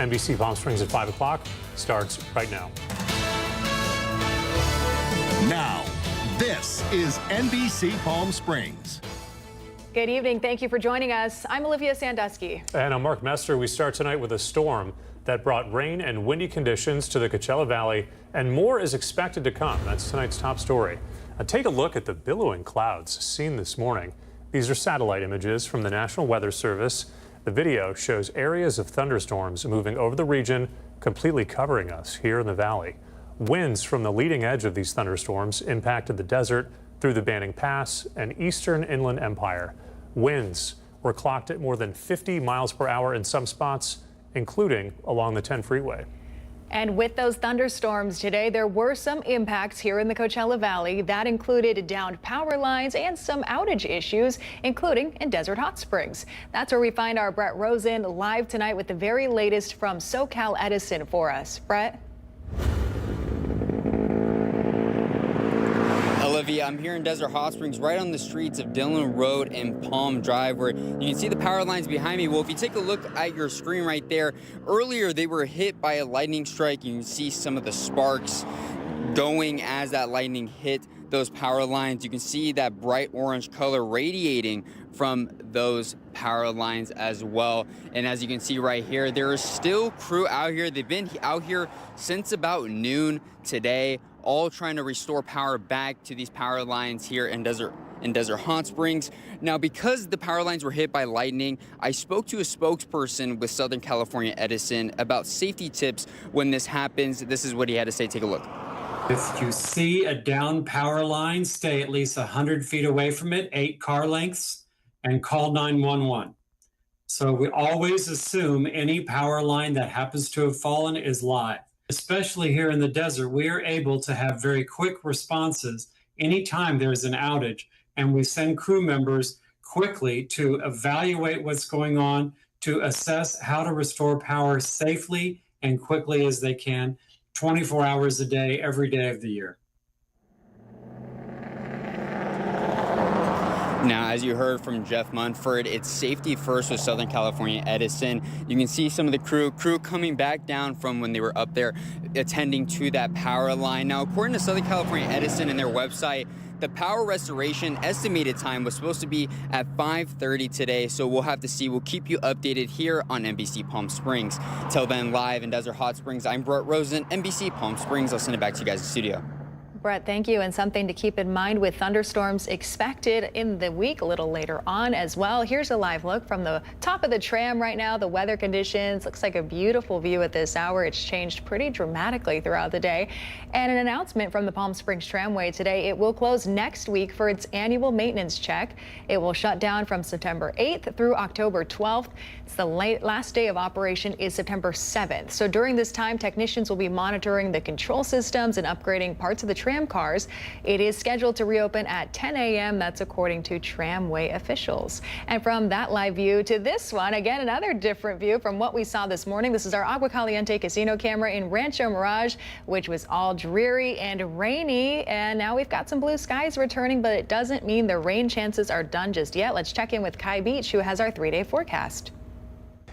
NBC Palm Springs at 5 o'clock starts right now. Now, this is NBC Palm Springs. Good evening. Thank you for joining us. I'm Olivia Sandusky. And I'm Mark Mester. We start tonight with a storm that brought rain and windy conditions to the Coachella Valley, and more is expected to come. That's tonight's top story. Now, take a look at the billowing clouds seen this morning. These are satellite images from the National Weather Service. The video shows areas of thunderstorms moving over the region, completely covering us here in the valley. Winds from the leading edge of these thunderstorms impacted the desert through the Banning Pass and eastern inland empire. Winds were clocked at more than 50 miles per hour in some spots, including along the 10 freeway. And with those thunderstorms today, there were some impacts here in the Coachella Valley. That included downed power lines and some outage issues, including in Desert Hot Springs. That's where we find our Brett Rosen live tonight with the very latest from SoCal Edison for us. Brett? Olivia, I'm here in Desert Hot Springs, right on the streets of Dillon Road and Palm Drive, where you can see the power lines behind me. Well, if you take a look at your screen right there, earlier they were hit by a lightning strike. You can see some of the sparks going as that lightning hit those power lines. You can see that bright orange color radiating from those power lines as well. And as you can see right here, there is still crew out here. They've been out here since about noon today, all trying to restore power back to these power lines here in Desert Hot Springs. Now, because the power lines were hit by lightning, I spoke to a spokesperson with Southern California Edison about safety tips when this happens. This is what he had to say. Take a look. If you see a down power line, stay at least 100 feet away from it, 8 car lengths, and call 911. So we always assume any power line that happens to have fallen is live. Especially here in the desert, we are able to have very quick responses anytime there's an outage, and we send crew members quickly to evaluate what's going on, to assess how to restore power safely and quickly as they can, 24 hours a day, every day of the year. Now, as you heard from Jeff Munford, it's safety first with Southern California Edison. You can see some of the crew coming back down from when they were up there attending to that power line. Now, according to Southern California Edison and their website, the power restoration estimated time was supposed to be at 5:30 today, so we'll have to see. We'll keep you updated here on NBC Palm Springs. Till then, live in Desert Hot Springs, I'm Brett Rosen, NBC Palm Springs. I'll send it back to you guys in the studio. Brett, thank you. And something to keep in mind with thunderstorms expected in the week a little later on as well. Here's a live look from the top of the tram right now. The weather conditions looks like a beautiful view at this hour. It's changed pretty dramatically throughout the day. And an announcement from the Palm Springs Tramway today. It will close next week for its annual maintenance check. It will shut down from September 8th through October 12th. It's the last day of operation is September 7th. So during this time, technicians will be monitoring the control systems and upgrading parts of the tram cars. It is scheduled to reopen at 10 a.m. That's according to tramway officials. And from that live view to this one, again, another different view from what we saw this morning. This is our Agua Caliente casino camera in Rancho Mirage, which was all dreary and rainy. And now we've got some blue skies returning, but it doesn't mean the rain chances are done just yet. Let's check in with Kai Beach, who has our 3-day forecast.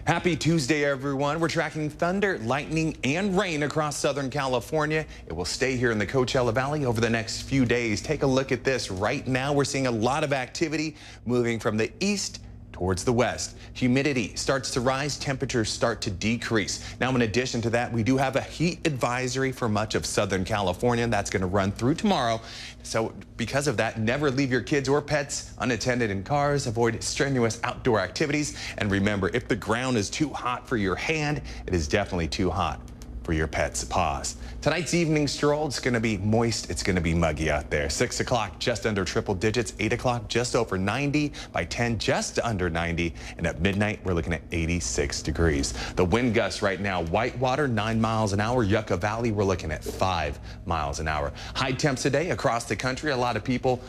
Happy Tuesday, everyone. We're tracking thunder, lightning, and rain across Southern California. It will stay here in the Coachella Valley over the next few days. Take a look at this. Right now, we're seeing a lot of activity moving from the east towards the west. Humidity starts to rise, temperatures start to decrease. Now, in addition to that, we do have a heat advisory for much of Southern California. That's going to run through tomorrow. So because of that, never leave your kids or pets unattended in cars. Avoid strenuous outdoor activities. And remember, if the ground is too hot for your hand, it is definitely too hot for your pet's paws. Tonight's evening stroll, it's going to be moist. It's going to be muggy out there. 6 o'clock, just under triple digits. 8 o'clock, just over 90. By 10, just under 90. And at midnight, we're looking at 86 degrees. The wind gusts right now, Whitewater, 9 miles an hour. Yucca Valley, we're looking at 5 miles an hour. High temps today across the country. A lot of people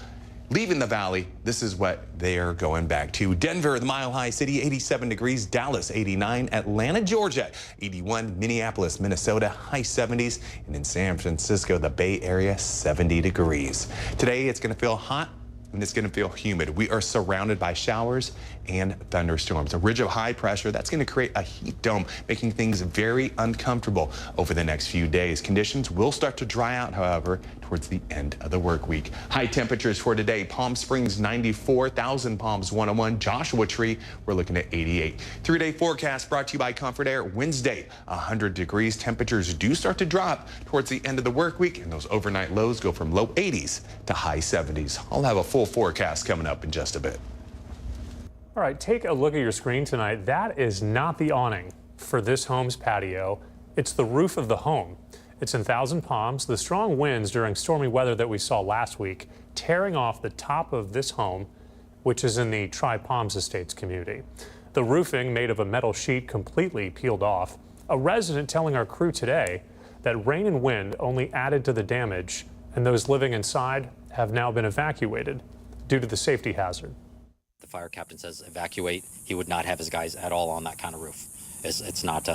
leaving the valley. This is what they're going back to. Denver, the Mile High City, 87 degrees. Dallas, 89. Atlanta, Georgia, 81. Minneapolis, Minnesota, high 70s. And in San Francisco, the Bay Area, 70 degrees. Today, it's going to feel hot and it's going to feel humid. We are surrounded by showers and thunderstorms. A ridge of high pressure that's going to create a heat dome, making things very uncomfortable over the next few days. Conditions will start to dry out, however, towards the end of the work week. High temperatures for today: Palm Springs 94, Thousand Palms 101, Joshua Tree we're looking at 88. 3-day forecast brought to you by Comfort Air. Wednesday 100 degrees. Temperatures do start to drop towards the end of the work week, and those overnight lows go from low 80s to high 70s. I'll have a full forecast coming up in just a bit. All right, take a look at your screen tonight. That is not the awning for this home's patio. It's the roof of the home. It's in Thousand Palms. The strong winds during stormy weather that we saw last week tearing off the top of this home, which is in the Tri-Palms Estates community. The roofing, made of a metal sheet, completely peeled off. A resident telling our crew today that rain and wind only added to the damage, and those living inside have now been evacuated due to the safety hazard. The fire captain says evacuate. He would not have his guys at all on that kind of roof. It's not,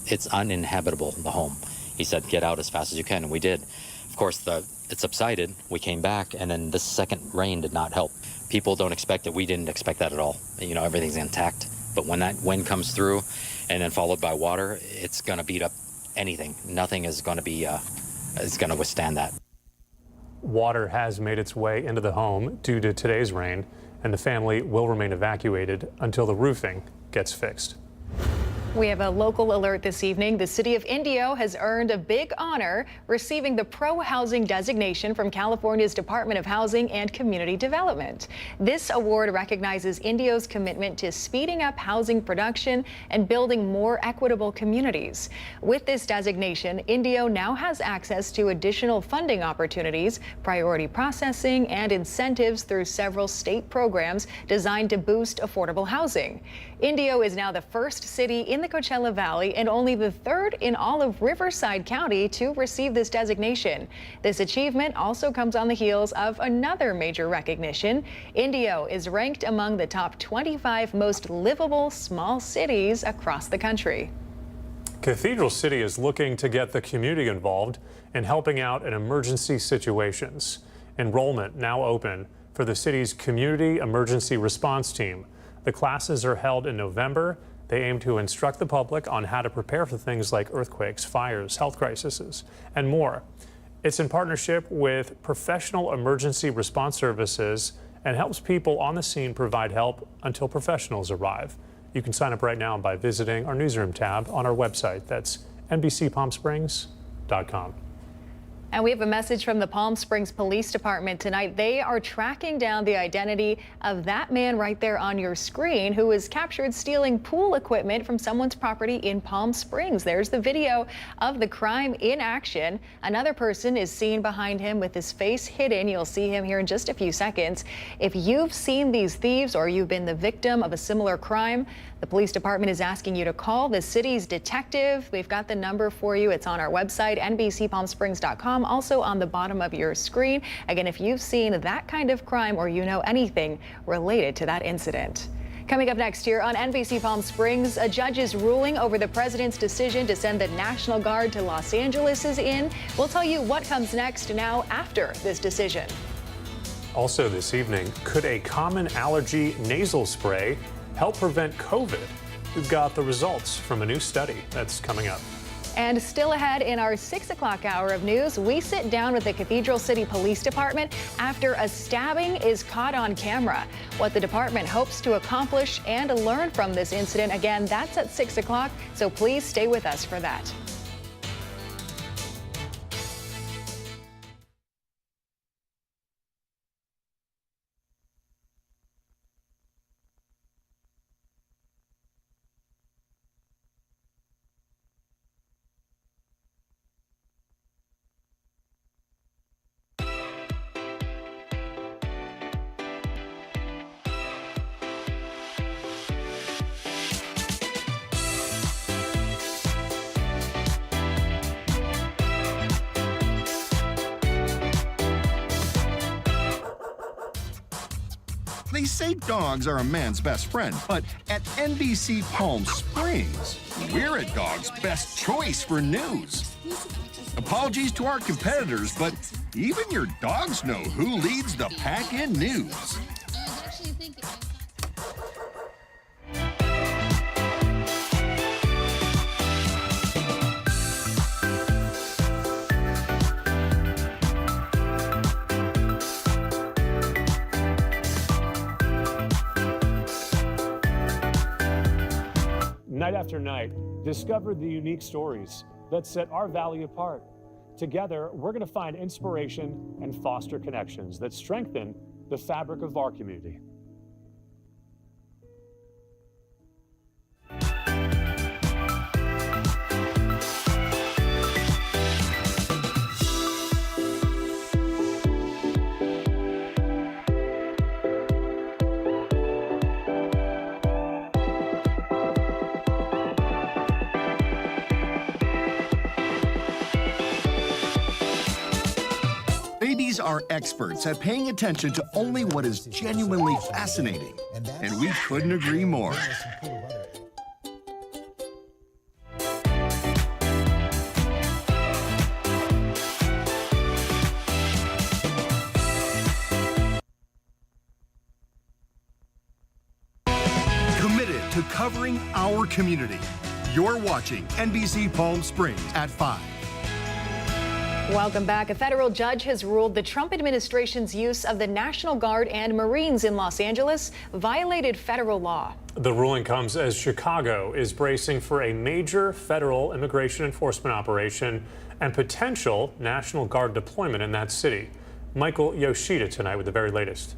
it's uninhabitable, the home. He said, get out as fast as you can, and we did. Of course, it subsided. We came back, and then this second rain did not help. People don't expect it. We didn't expect that at all. You know, everything's intact. But when that wind comes through and then followed by water, it's going to beat up anything. Nothing is going to be, is going to withstand that. Water has made its way into the home due to today's rain, and the family will remain evacuated until the roofing gets fixed. We have a local alert this evening. The city of Indio has earned a big honor, receiving the Pro Housing designation from California's Department of Housing and Community Development. This award recognizes Indio's commitment to speeding up housing production and building more equitable communities. With this designation, Indio now has access to additional funding opportunities, priority processing, and incentives through several state programs designed to boost affordable housing. Indio is now the first city in the Coachella Valley and only the third in all of Riverside County to receive this designation. This achievement also comes on the heels of another major recognition. Indio is ranked among the top 25 most livable small cities across the country. Cathedral City is looking to get the community involved in helping out in emergency situations. Enrollment now open for the city's Community Emergency Response Team. The classes are held in November. They aim to instruct the public on how to prepare for things like earthquakes, fires, health crises, and more. It's in partnership with Professional Emergency Response Services and helps people on the scene provide help until professionals arrive. You can sign up right now by visiting our newsroom tab on our website. That's NBCPalmSprings.com. And we have a message from the Palm Springs Police Department tonight. They are tracking down the identity of that man right there on your screen who was captured stealing pool equipment from someone's property in Palm Springs. There's the video of the crime in action. Another person is seen behind him with his face hidden. You'll see him here in just a few seconds. If you've seen these thieves or you've been the victim of a similar crime, the police department is asking you to call the city's detective. We've got the number for you. It's on our website, NBCPalmSprings.com, also on the bottom of your screen. Again, if you've seen that kind of crime or you know anything related to that incident. Coming up next here on NBC Palm Springs, a judge's ruling over the president's decision to send the National Guard to Los Angeles is in. We'll tell you what comes next now after this decision. Also this evening, could a common allergy nasal spray help prevent COVID? We've got the results from a new study that's coming up. And still ahead in our 6 o'clock hour of news, we sit down with the Cathedral City Police Department after a stabbing is caught on camera. What the department hopes to accomplish and learn from this incident. Again, that's at 6 o'clock, so please stay with us for that. They say dogs are a man's best friend, but at NBC Palm Springs, we're a dog's best choice for news. Apologies to our competitors, but even your dogs know who leads the pack in news. Night after night, discover the unique stories that set our valley apart. Together, we're going to find inspiration and foster connections that strengthen the fabric of our community. Babies are experts at paying attention to only what is genuinely fascinating, and we couldn't agree more. Committed to covering our community. You're watching NBC Palm Springs at 5. Welcome back. A federal judge has ruled the Trump administration's use of the National Guard and Marines in Los Angeles violated federal law. The ruling comes as Chicago is bracing for a major federal immigration enforcement operation and potential National Guard deployment in that city. Michael Yoshida tonight with the very latest.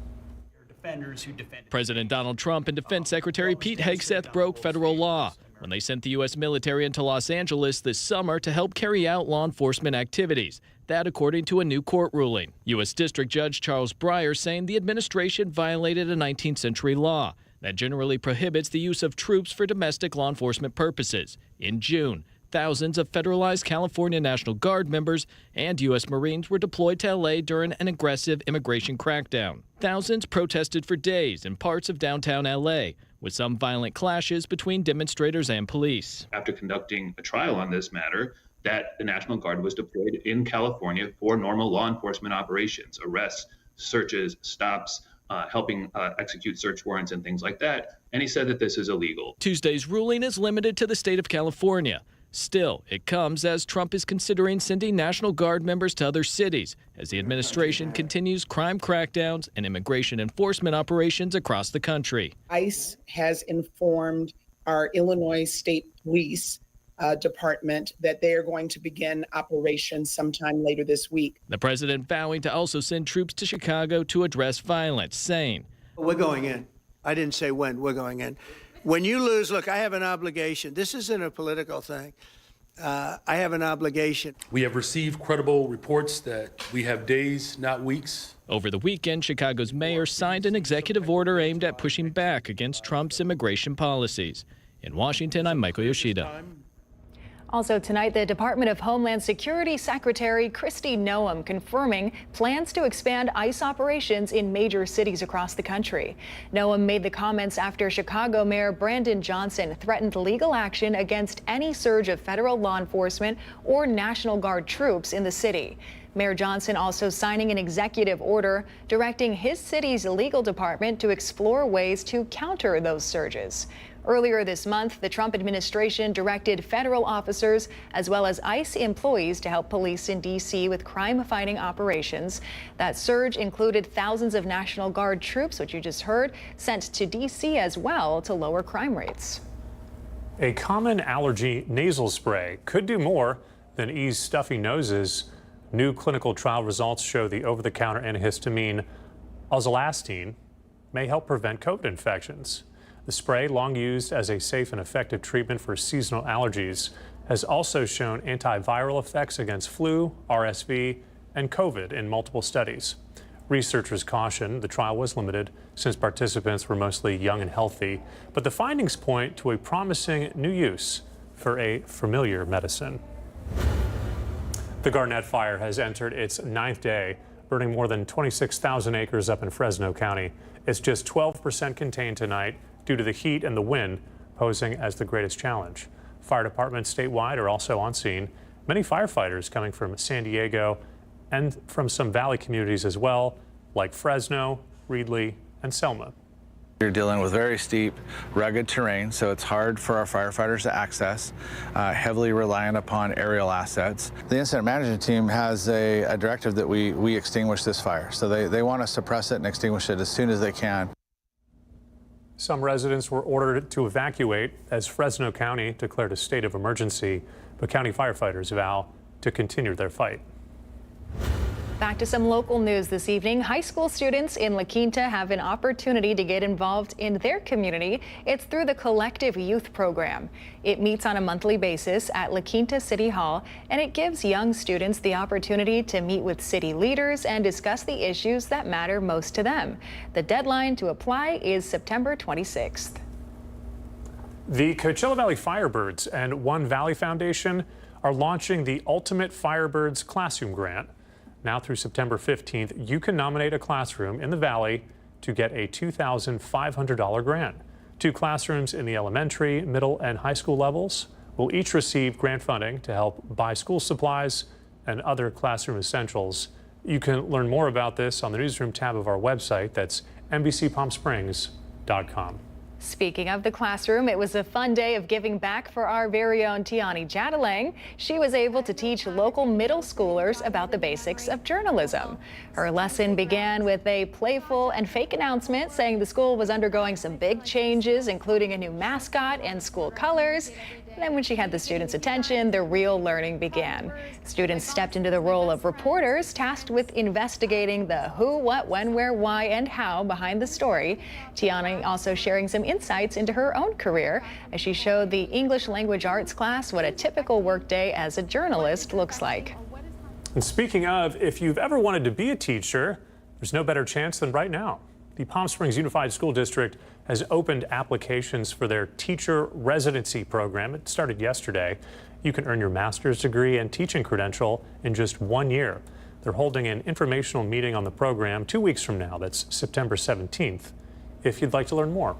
President Donald Trump and Defense Secretary Pete Hegseth broke federal law when they sent the U.S. military into Los Angeles this summer to help carry out law enforcement activities. That according to a new court ruling. U.S. District Judge Charles Breyer saying the administration violated a 19th century law that generally prohibits the use of troops for domestic law enforcement purposes. In June, thousands of federalized California National Guard members and U.S. Marines were deployed to L.A. during an aggressive immigration crackdown. Thousands protested for days in parts of downtown L.A., with some violent clashes between demonstrators and police. After conducting a trial on this matter, that the National Guard was deployed in California for normal law enforcement operations, arrests, searches, stops, helping execute search warrants and things like that. And he said that this is illegal. Tuesday's ruling is limited to the state of California. Still, it comes as Trump is considering sending National Guard members to other cities as the administration continues crime crackdowns and immigration enforcement operations across the country. ICE has informed our Illinois State Police Department that they are going to begin operations sometime later this week. The president vowing to also send troops to Chicago to address violence, saying, "We're going in. I didn't say when. We're going in. When you lose, look, I have an obligation. This isn't a political thing. I have an obligation." We have received credible reports that we have days, not weeks. Over the weekend, Chicago's mayor signed an executive order aimed at pushing back against Trump's immigration policies. In Washington, I'm Michael Yoshida. Also tonight, the Department of Homeland Security Secretary Kristi Noem confirming plans to expand ICE operations in major cities across the country. Noem made the comments after Chicago Mayor Brandon Johnson threatened legal action against any surge of federal law enforcement or National Guard troops in the city. Mayor Johnson also signing an executive order directing his city's legal department to explore ways to counter those surges. Earlier this month, the Trump administration directed federal officers as well as ICE employees to help police in D.C. with crime-fighting operations. That surge included thousands of National Guard troops, which you just heard, sent to D.C. as well to lower crime rates. A common allergy nasal spray could do more than ease stuffy noses. New clinical trial results show the over-the-counter antihistamine oxalastine may help prevent COVID infections. The spray, long used as a safe and effective treatment for seasonal allergies, has also shown antiviral effects against flu, RSV, and COVID in multiple studies. Researchers caution the trial was limited since participants were mostly young and healthy, but the findings point to a promising new use for a familiar medicine. The Garnett Fire has entered its 9th day, burning more than 26,000 acres up in Fresno County. It's just 12% contained tonight due to the heat and the wind posing as the greatest challenge. Fire departments statewide are also on scene. Many firefighters coming from San Diego and from some valley communities as well, like Fresno, Reedley, and Selma. You're dealing with very steep, rugged terrain, so it's hard for our firefighters to access, heavily reliant upon aerial assets. The incident management team has a directive that we extinguish this fire, so they want to suppress it and extinguish it as soon as they can. Some residents were ordered to evacuate as Fresno County declared a state of emergency, but county firefighters vow to continue their fight. Back to some local news this evening. High school students in La Quinta have an opportunity to get involved in their community. It's through the Collective Youth Program. It meets on a monthly basis at La Quinta City Hall, and it gives young students the opportunity to meet with city leaders and discuss the issues that matter most to them. The deadline to apply is September 26th. The Coachella Valley Firebirds and One Valley Foundation are launching the Ultimate Firebirds Classroom Grant. Now through September 15th, you can nominate a classroom in the Valley to get a $2,500 grant. 2 classrooms in the elementary, middle, and high school levels will each receive grant funding to help buy school supplies and other classroom essentials. You can learn more about this on the newsroom tab of our website. That's NBCPalmSprings.com. Speaking of the classroom, it was a fun day of giving back for our very own Tiani Jadalang. She was able to teach local middle schoolers about the basics of journalism. Her lesson began with a playful and fake announcement saying the school was undergoing some big changes, including a new mascot and school colors. And then when she had the students' attention, the real learning began. Students stepped into the role of reporters tasked with investigating the who, what, when, where, why, and how behind the story. Tiani also sharing some insights into her own career as she showed the English language arts class what a typical workday as a journalist looks like. And speaking of, if you've ever wanted to be a teacher, there's no better chance than right now. The Palm Springs Unified School District has opened applications for their teacher residency program. It started yesterday. You can earn your master's degree and teaching credential in just 1 year. They're holding an informational meeting on the program 2 weeks from now. That's September 17th, if you'd like to learn more.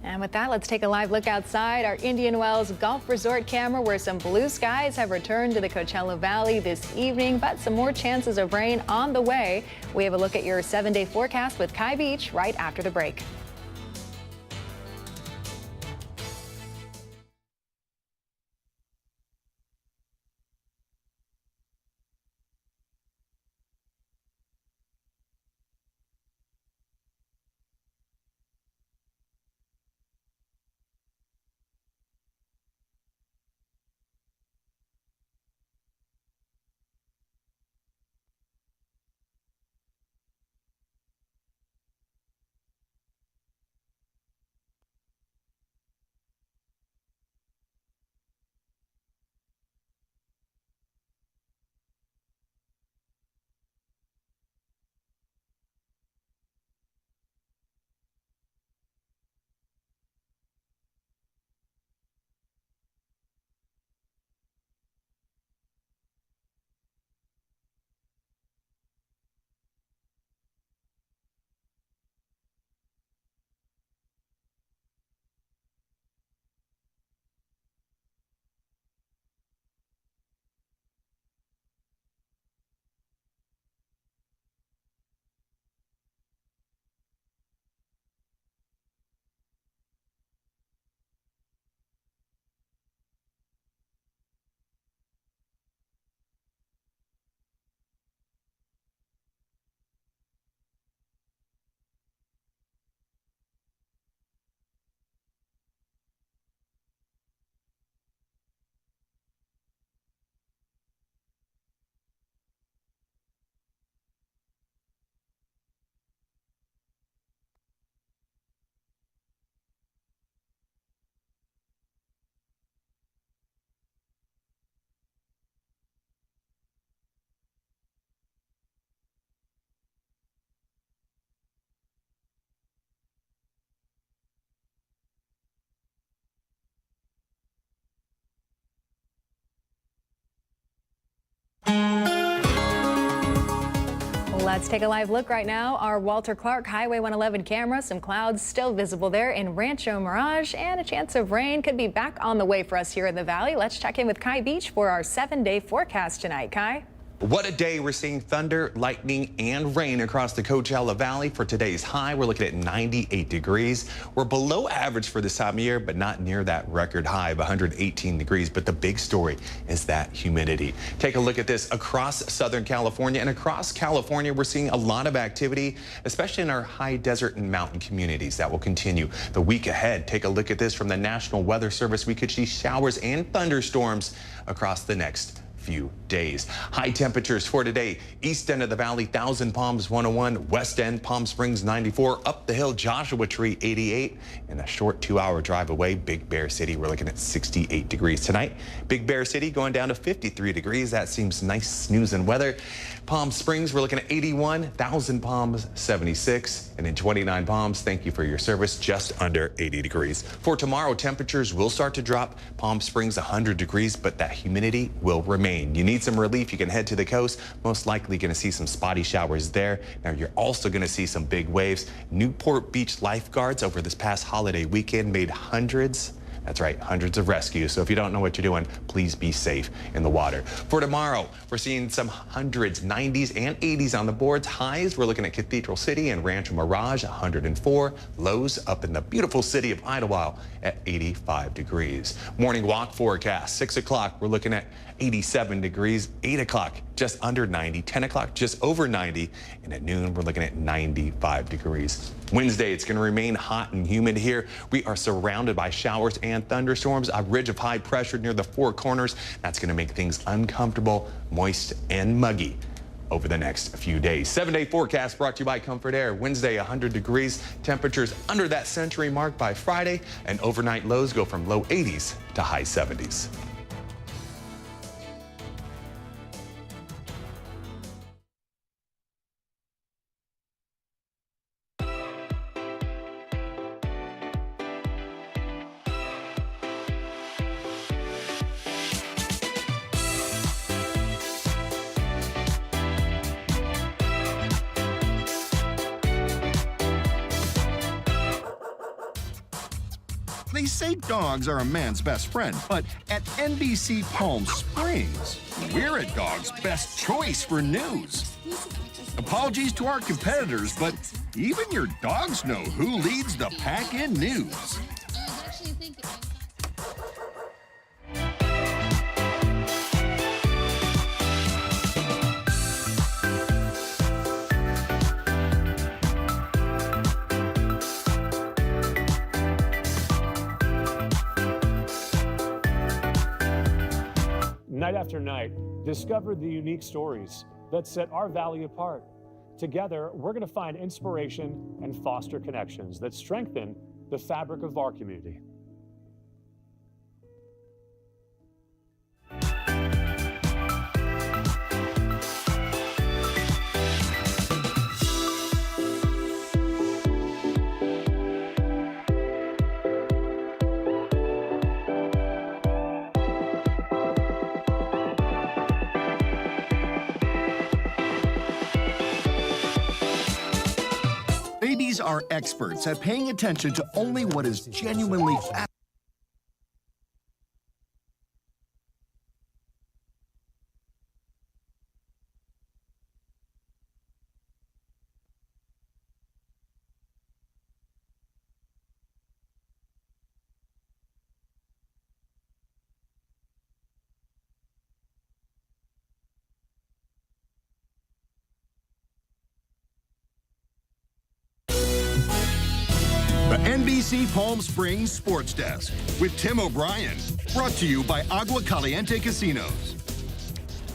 And with that, let's take a live look outside our Indian Wells Golf Resort camera, where some blue skies have returned to the Coachella Valley this evening, but some more chances of rain on the way. We have a look at your 7-day forecast with Kai Beach right after the break. Let's take a live look right now. Our Walter Clark Highway 111 camera. Some clouds still visible there in Rancho Mirage, and a chance of rain could be back on the way for us here in the valley. Let's check in with Kai Beach for our 7-day forecast tonight. Kai? What a day. We're seeing thunder, lightning, and rain across the Coachella Valley. For today's high, we're looking at 98 degrees. We're below average for this time of year, but not near that record high of 118 degrees. But the big story is that humidity. Take a look at this across Southern California, and across California, we're seeing a lot of activity, especially in our high desert and mountain communities. That will continue the week ahead. Take a look at this from the National Weather Service. We could see showers and thunderstorms across the next few days. High temperatures for today: east end of the valley, Thousand Palms 101, west end Palm Springs 94, up the hill Joshua Tree 88, and a short 2-hour drive away, Big Bear City, we're looking at 68 degrees tonight. Big Bear City going down to 53 degrees. That seems nice snooze and weather. Palm Springs, we're looking at 81, Thousand Palms 76, and in 29 Palms, thank you for your service, just under 80 degrees. For tomorrow, temperatures will start to drop. Palm Springs 100 degrees, but that humidity will remain. You need some relief, you can head to the coast. Most likely going to see some spotty showers there. Now you're also going to see some big waves. Newport Beach lifeguards over this past holiday weekend made hundreds. That's right, hundreds of rescues. So if you don't know what you're doing, please be safe in the water. For tomorrow, we're seeing some hundreds, 90s and 80s on the boards. Highs, we're looking at Cathedral City and Rancho Mirage, 104. Lows up in the beautiful city of Idlewild at 85 degrees. Morning walk forecast, 6 o'clock, we're looking at 87 degrees. 8 o'clock, just under 90. 10 o'clock, just over 90. And at noon, we're looking at 95 degrees. Wednesday, it's going to remain hot and humid here. We are surrounded by showers and thunderstorms. A ridge of high pressure near the Four Corners. That's going to make things uncomfortable, moist, and muggy over the next few days. 7-day forecast brought to you by Comfort Air. Wednesday, 100 degrees. Temperatures under that century mark by Friday. And overnight lows go from low 80s to high 70s. They say dogs are a man's best friend, but at NBC Palm Springs, we're a dog's best choice for news. Apologies to our competitors, but even your dogs know who leads the pack in news. Night after night, discover the unique stories that set our valley apart. Together, we're going to find inspiration and foster connections that strengthen the fabric of our community. Babies are experts at paying attention to only what is genuinely fascinating. The NBC Palm Springs Sports Desk with Tim O'Brien. Brought to you by Agua Caliente Casinos.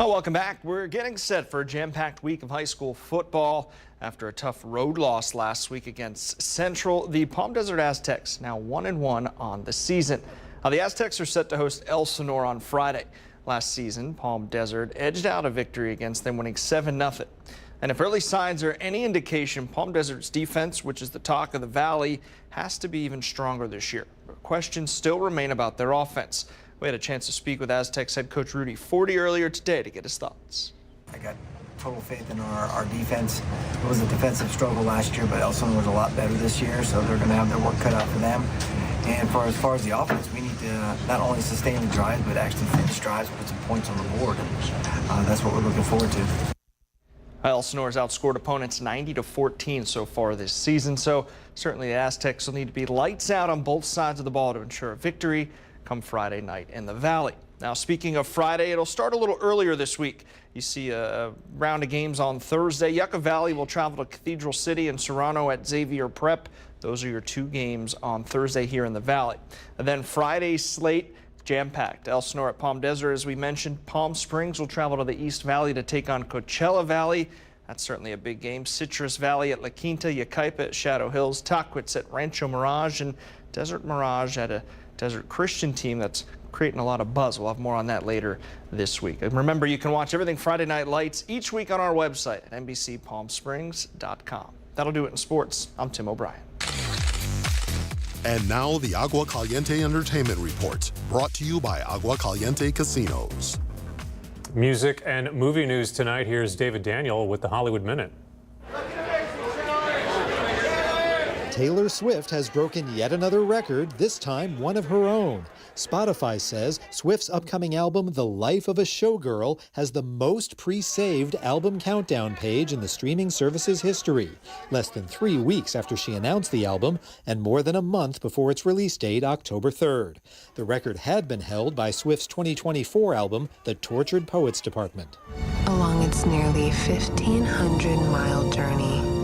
Oh, welcome back. We're getting set for a jam-packed week of high school football. After a tough road loss last week against Central, the Palm Desert Aztecs now 1-1 on the season. The Aztecs are set to host Elsinore on Friday. Last season, Palm Desert edged out a victory against them, winning 7-0. And if early signs are any indication, Palm Desert's defense, which is the talk of the valley, has to be even stronger this year. But questions still remain about their offense. We had a chance to speak with Aztecs head coach Rudy Forte earlier today to get his thoughts. I got total faith in our defense. It was a defensive struggle last year, but Elson was a lot better this year, so they're going to have their work cut out for them. And as far as the offense, we need to not only sustain the drives, but actually finish drives, put some points on the board, and that's what we're looking forward to. Elsinore has outscored opponents 90-14 so far this season, so certainly the Aztecs will need to be lights out on both sides of the ball to ensure a victory come Friday night in the Valley. Now, speaking of Friday, it'll start a little earlier this week. You see a round of games on Thursday. Yucca Valley will travel to Cathedral City and Serrano at Xavier Prep. Those are your two games on Thursday here in the Valley. And then Friday's slate, jam-packed. Elsinore at Palm Desert, as we mentioned. Palm Springs will travel to the East Valley to take on Coachella Valley. That's certainly a big game. Citrus Valley at La Quinta, Yucaipa at Shadow Hills, Tahquitz at Rancho Mirage, and Desert Mirage at a Desert Christian team that's creating a lot of buzz. We'll have more on that later this week. And remember, you can watch everything Friday Night Lights each week on our website at NBCPalmSprings.com. That'll do it in sports. I'm Tim O'Brien. And now the Agua Caliente Entertainment Report, brought to you by Agua Caliente Casinos. Music and movie news tonight. Here's David Daniel with the Hollywood Minute. Taylor Swift has broken yet another record, this time one of her own. Spotify says Swift's upcoming album, The Life of a Showgirl, has the most pre-saved album countdown page in the streaming service's history. Less than 3 weeks after she announced the album, and more than a month before its release date, October 3rd. The record had been held by Swift's 2024 album, The Tortured Poets Department. Along its nearly 1,500-mile journey,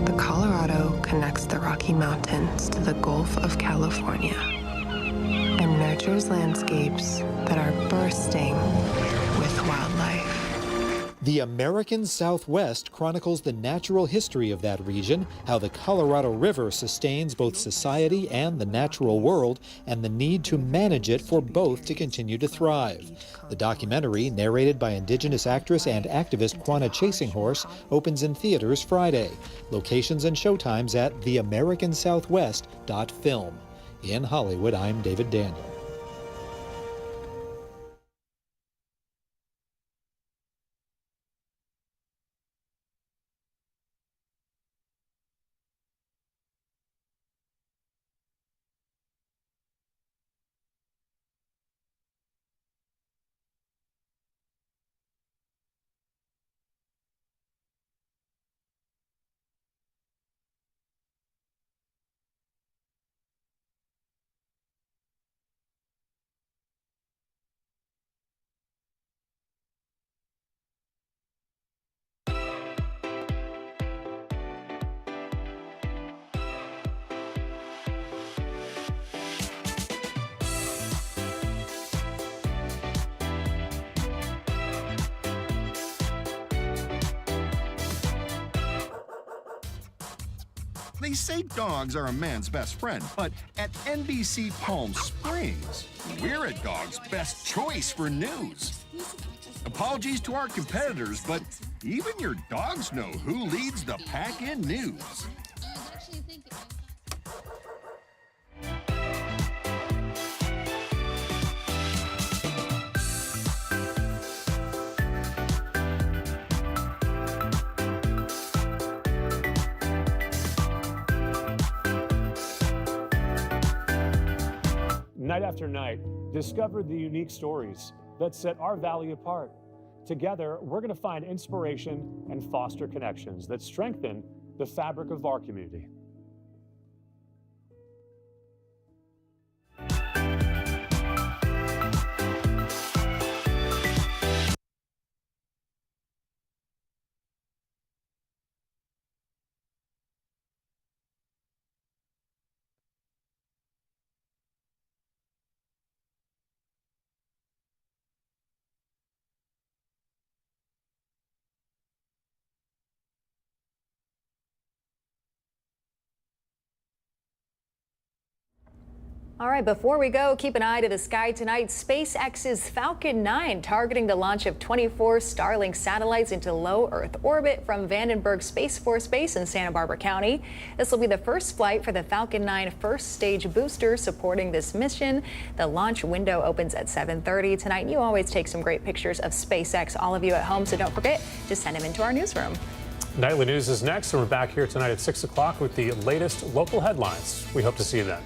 the Colorado connects the Rocky Mountains to the Gulf of California and nurtures landscapes that are bursting with wildlife. The American Southwest chronicles the natural history of that region, how the Colorado River sustains both society and the natural world, and the need to manage it for both to continue to thrive. The documentary, narrated by Indigenous actress and activist Quanah Chasinghorse, opens in theaters Friday. Locations and showtimes at theamericansouthwest.film. In Hollywood, I'm David Daniel. They say dogs are a man's best friend, but at NBC Palm Springs, we're a dog's best choice for news. Apologies to our competitors, but even your dogs know who leads the pack in news. Night after night, discover the unique stories that set our valley apart. Together, we're going to find inspiration and foster connections that strengthen the fabric of our community. All right, before we go, keep an eye to the sky tonight. SpaceX's Falcon 9 targeting the launch of 24 Starlink satellites into low Earth orbit from Vandenberg Space Force Base in Santa Barbara County. This will be the first flight for the Falcon 9 first stage booster supporting this mission. The launch window opens at 7:30 tonight. You always take some great pictures of SpaceX, all of you at home, so don't forget to send them into our newsroom. Nightly News is next, and we're back here tonight at 6 o'clock with the latest local headlines. We hope to see you then.